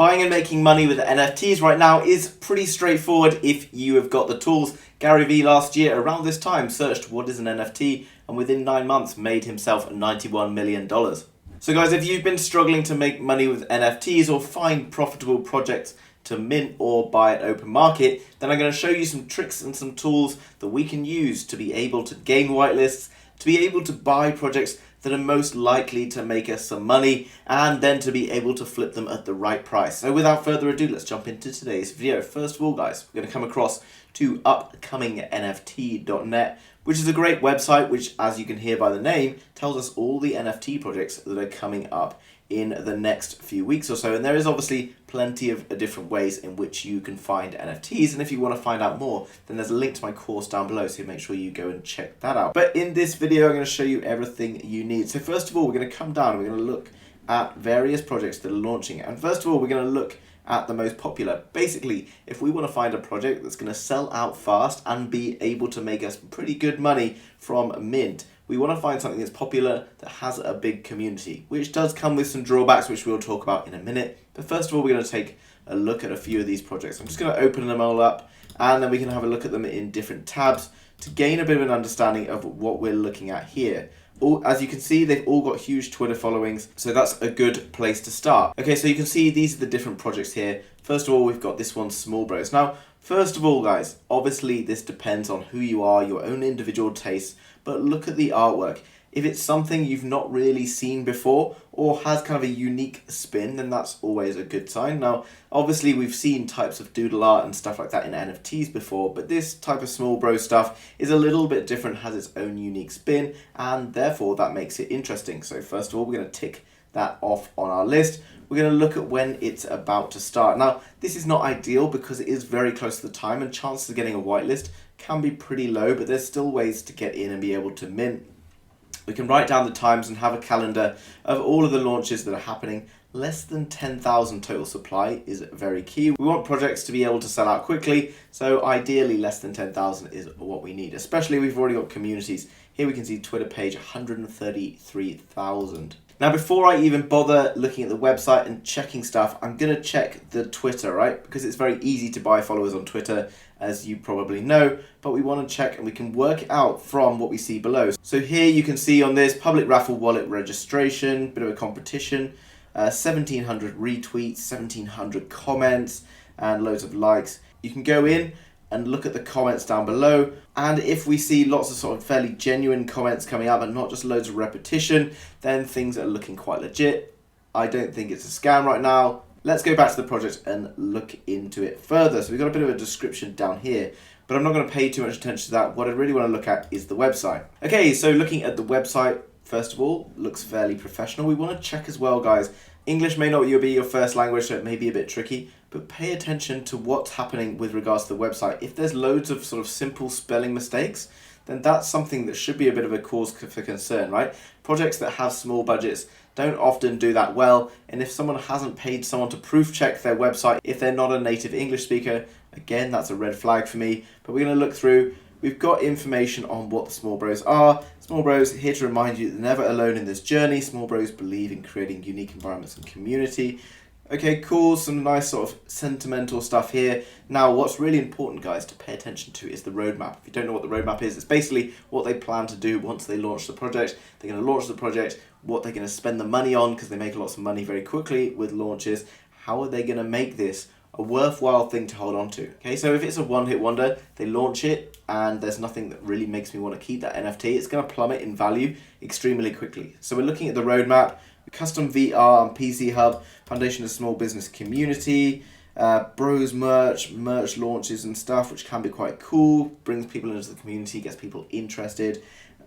Buying and making money with NFTs right now is pretty straightforward if you have got the tools. Gary Vee last year around this time searched what is an NFT and within 9 months made himself $91 million. So guys, if you've been struggling to make money with NFTs or find profitable projects to mint or buy at open market, then I'm going to show you some tricks and some tools that we can use to be able to gain whitelists, to be able to buy projects that are most likely to make us some money, and then to be able to flip them at the right price. So without further ado, let's jump into today's video. First of all, guys, we're going to come across to upcomingnft.net, which is a great website which, as you can hear by the name, tells us all the NFT projects that are coming up in the next few weeks or so. And there is obviously plenty of different ways in which you can find NFTs, and if you want to find out more, then there's a link to my course down below, so make sure you go and check that out. But in this video, I'm going to show you everything you need. So first of all, we're going to come down and we're going to look at various projects that are launching. And first of all, we're going to look at the most popular. Basically, if we want to find a project that's going to sell out fast and be able to make us pretty good money from mint, we want to find something that's popular, that has a big community, which does come with some drawbacks, which we'll talk about in a minute. But first of all, we're going to take a look at a few of these projects. I'm just going to open them all up, and then we can have a look at them in different tabs to gain a bit of an understanding of what we're looking at here. As you can see, they've all got huge Twitter followings, so that's a good place to start. Okay, so you can see these are the different projects here. First of all, we've got this one, Small Bros. Now, first of all, guys, obviously this depends on who you are, your own individual tastes, but look at the artwork. If it's something you've not really seen before or has kind of a unique spin, then that's always a good sign. Now, obviously we've seen types of doodle art and stuff like that in NFTs before, but this type of Small Bro stuff is a little bit different, has its own unique spin, and therefore that makes it interesting. So first of all, we're going to tick that off on our list. We're going to look at when it's about to start. Now, this is not ideal because it is very close to the time and chances of getting a whitelist can be pretty low, but there's still ways to get in and be able to mint. We can write down the times and have a calendar of all of the launches that are happening. Less than 10,000 total supply is very key. We want projects to be able to sell out quickly, so ideally less than 10,000 is what we need, especially we've already got communities. Here we can see Twitter page 133,000. Now, before I even bother looking at the website and checking stuff, I'm going to check the Twitter, right? Because it's very easy to buy followers on Twitter, as you probably know, but we want to check and we can work it out from what we see below. So here you can see on this public raffle wallet registration, bit of a competition, 1,700 retweets, 1,700 comments, and loads of likes. You can go in and look at the comments down below, and if we see lots of sort of fairly genuine comments coming up and not just loads of repetition, then things are looking quite legit. I don't think it's a scam right now. Let's go back to the project and look into it further. So we've got a bit of a description down here, but I'm not going to pay too much attention to that. What I really want to look at is the website. Okay, so looking at the website, first of all, looks fairly professional. We want to check as well, guys. English may not be your first language, so it may be a bit tricky, but pay attention to what's happening with regards to the website. If there's loads of sort of simple spelling mistakes, then that's something that should be a bit of a cause for concern, right? Projects that have small budgets don't often do that well, and if someone hasn't paid someone to proof check their website, if they're not a native English speaker, again, that's a red flag for me. But we're going to look through. We've got information on what the Small Bros are. Small Bros, here to remind you they're never alone in this journey. Small Bros believe in creating unique environments and community. Okay, cool, some nice sort of sentimental stuff here. Now, what's really important, guys, to pay attention to is the roadmap. If you don't know what the roadmap is, it's basically what they plan to do once they launch the project. They're going to launch the project, what they're going to spend the money on, because they make lots of money very quickly with launches. How are they going to make this a worthwhile thing to hold on to? Okay, so if it's a one-hit wonder, they launch it, and there's nothing that really makes me want to keep that NFT, it's going to plummet in value extremely quickly. So we're looking at the roadmap. Custom VR on PC Hub, foundation of small business community, Bros merch launches and stuff, which can be quite cool, brings people into the community, gets people interested.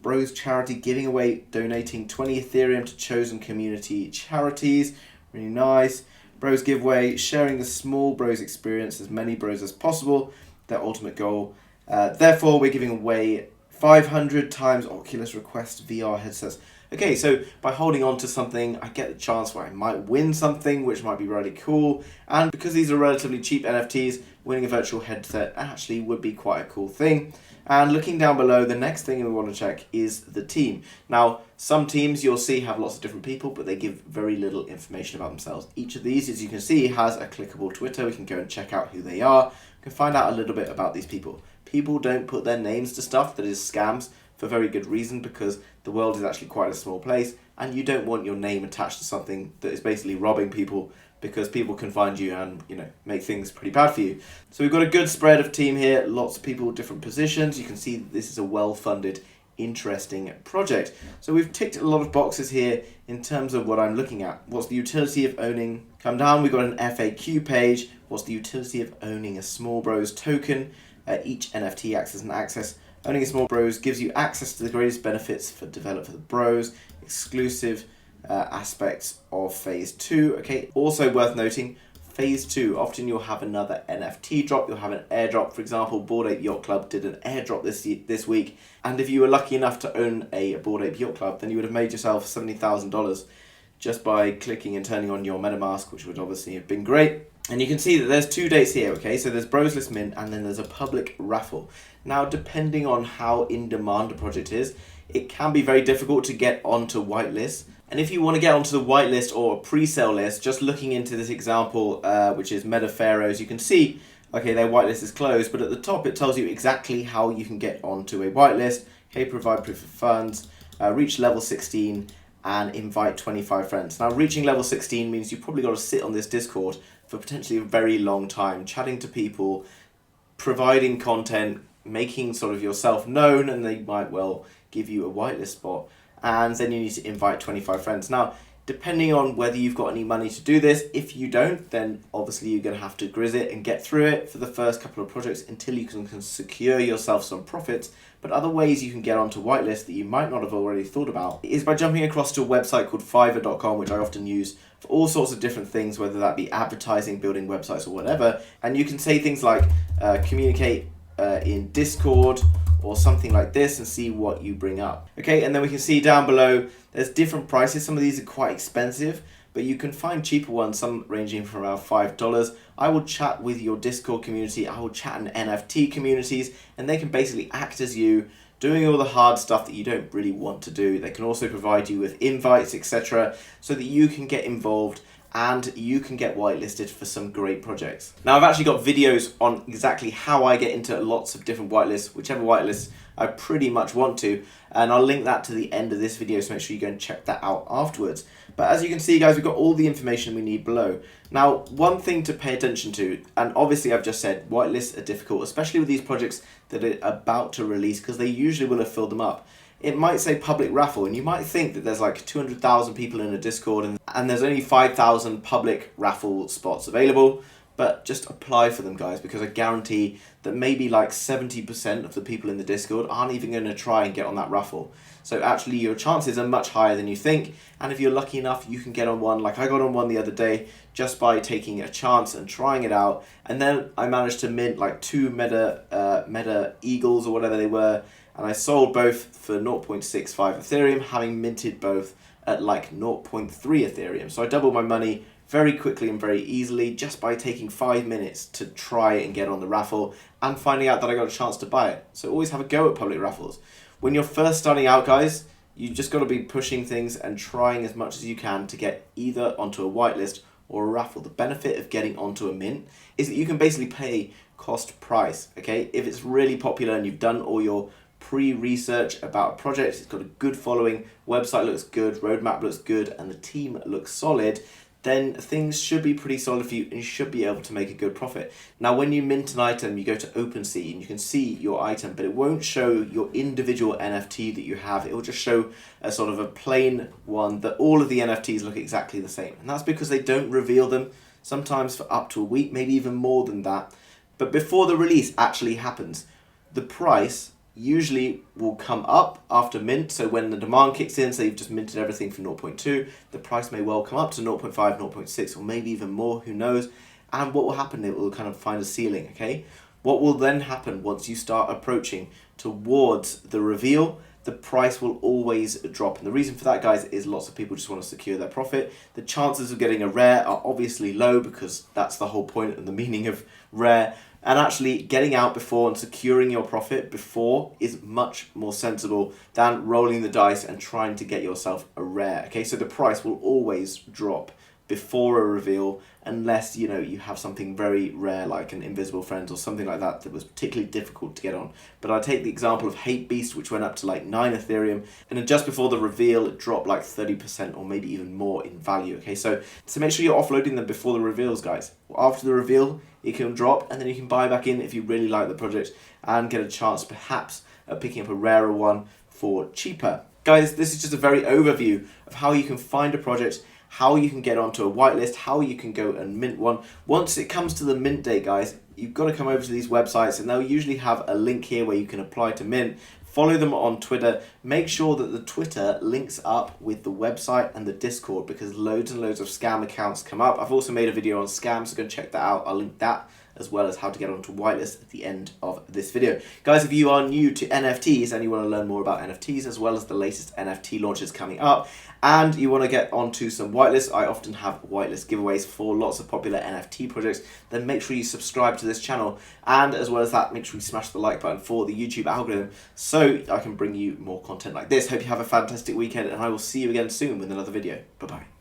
Bros charity, giving away, donating 20 Ethereum to chosen community charities, really nice. Bros giveaway, sharing the Small Bros experience, as many bros as possible, their ultimate goal. Therefore, we're giving away 500 times Oculus Request VR headsets. Okay, so by holding on to something, I get the chance where I might win something, which might be really cool. And because these are relatively cheap NFTs, winning a virtual headset actually would be quite a cool thing. And looking down below, the next thing we want to check is the team. Now, some teams you'll see have lots of different people, but they give very little information about themselves. Each of these, as you can see, has a clickable Twitter. We can go and check out who they are. We can find out a little bit about these people. People don't put their names to stuff that is scams for very good reason, because the world is actually quite a small place and you don't want your name attached to something that is basically robbing people, because people can find you and make things pretty bad for you. So we've got a good spread of team here, lots of people, different positions. You can see that this is a well-funded, interesting project. So we've ticked a lot of boxes here in terms of what I'm looking at. What's the utility of owning? Come down, we've got an FAQ page. What's the utility of owning a Small Bros token? Each NFT acts as an access. Owning a Small Bros gives you access to the greatest benefits for develop for the bros, exclusive aspects of phase 2. Okay, also worth noting, phase 2, often you'll have another NFT drop, you'll have an airdrop. For example, Bored Ape Yacht Club did an airdrop this week, and if you were lucky enough to own a Bored Ape Yacht Club, then you would have made yourself $70,000 just by clicking and turning on your MetaMask, which would obviously have been great. And you can see that there's 2 dates here, okay? So there's Bros List Mint and then there's a public raffle. Now, depending on how in demand a project is, it can be very difficult to get onto whitelist. And if you want to get onto the whitelist or a pre-sale list, just looking into this example, which is Meta Pharaohs, you can see, okay, their whitelist is closed, but at the top it tells you exactly how you can get onto a whitelist. Okay, provide proof of funds, reach level 16, and invite 25 friends. Now, reaching level 16 means you've probably got to sit on this Discord for potentially a very long time, chatting to people, providing content, making sort of yourself known, and they might well give you a whitelist spot. And then you need to invite 25 friends. Now, depending on whether you've got any money to do this, if you don't, then obviously you're going to have to grizz it and get through it for the first couple of projects until you can secure yourself some profits. But other ways you can get onto whitelist that you might not have already thought about is by jumping across to a website called Fiverr.com, which I often use for all sorts of different things, whether that be advertising, building websites, or whatever. And you can say things like communicate in Discord or something like this and see what you bring up. Okay, and then we can see down below there's different prices. Some of these are quite expensive, but you can find cheaper ones, some ranging from around $5. I will chat with your Discord community, I will chat in NFT communities, and they can basically act as you, doing all the hard stuff that you don't really want to do. They can also provide you with invites, etc., so that you can get involved and you can get whitelisted for some great projects. Now, I've actually got videos on exactly how I get into lots of different whitelists, whichever whitelist I pretty much want to, and I'll link that to the end of this video, so make sure you go and check that out afterwards. But as you can see, guys, we've got all the information we need below. Now, one thing to pay attention to, and obviously I've just said whitelists are difficult, especially with these projects that are about to release, because they usually will have filled them up. It might say public raffle, and you might think that there's like 200,000 people in a Discord and there's only 5,000 public raffle spots available, but just apply for them, guys, because I guarantee that maybe like 70% of the people in the Discord aren't even going to try and get on that raffle. So actually your chances are much higher than you think, and if you're lucky enough, you can get on one. Like I got on one the other day just by taking a chance and trying it out, and then I managed to mint like 2 Meta Eagles or whatever they were, and I sold both for 0.65 Ethereum, having minted both at like 0.3 Ethereum. So I doubled my money very quickly and very easily just by taking 5 minutes to try and get on the raffle and finding out that I got a chance to buy it. So always have a go at public raffles. When you're first starting out, guys, you just got to be pushing things and trying as much as you can to get either onto a whitelist or a raffle. The benefit of getting onto a mint is that you can basically pay cost price, okay? If it's really popular and you've done all your pre-research about a project, it's got a good following, website looks good, roadmap looks good, and the team looks solid, then things should be pretty solid for you and you should be able to make a good profit. Now, when you mint an item, you go to OpenSea and you can see your item, but it won't show your individual NFT that you have. It will just show a sort of a plain one that all of the NFTs look exactly the same. And that's because they don't reveal them, sometimes for up to a week, maybe even more than that. But before the release actually happens, the price usually will come up after mint. So when the demand kicks in, so you've just minted everything for 0.2, the price may well come up to 0.5, 0.6, or maybe even more, who knows. And what will happen, it will kind of find a ceiling, okay? What will then happen once you start approaching towards the reveal, the price will always drop. And the reason for that, guys, is lots of people just want to secure their profit. The chances of getting a rare are obviously low because that's the whole point and the meaning of rare. And actually getting out before and securing your profit before is much more sensible than rolling the dice and trying to get yourself a rare. Okay, so the price will always drop before a reveal unless you have something very rare like an Invisible Friends or something like that that was particularly difficult to get on. But I take the example of Hate Beast, which went up to like 9 Ethereum, and then just before the reveal it dropped like 30% or maybe even more in value. Okay, so make sure you're offloading them before the reveals, guys. After the reveal it can drop and then you can buy back in if you really like the project and get a chance perhaps at picking up a rarer one for cheaper. Guys, this is just a very overview of how you can find a project, how you can get onto a whitelist, how you can go and mint one. Once it comes to the mint date, guys, you've got to come over to these websites and they'll usually have a link here where you can apply to mint. Follow them on Twitter. Make sure that the Twitter links up with the website and the Discord because loads and loads of scam accounts come up. I've also made a video on scams, so go check that out. I'll link that as well as how to get onto whitelist at the end of this video. Guys, if you are new to NFTs and you want to learn more about NFTs as well as the latest NFT launches coming up and you want to get onto some whitelists, I often have whitelist giveaways for lots of popular NFT projects, then make sure you subscribe to this channel, and as well as that, make sure you smash the like button for the YouTube algorithm so I can bring you more content like this. Hope you have a fantastic weekend and I will see you again soon with another video. Bye bye.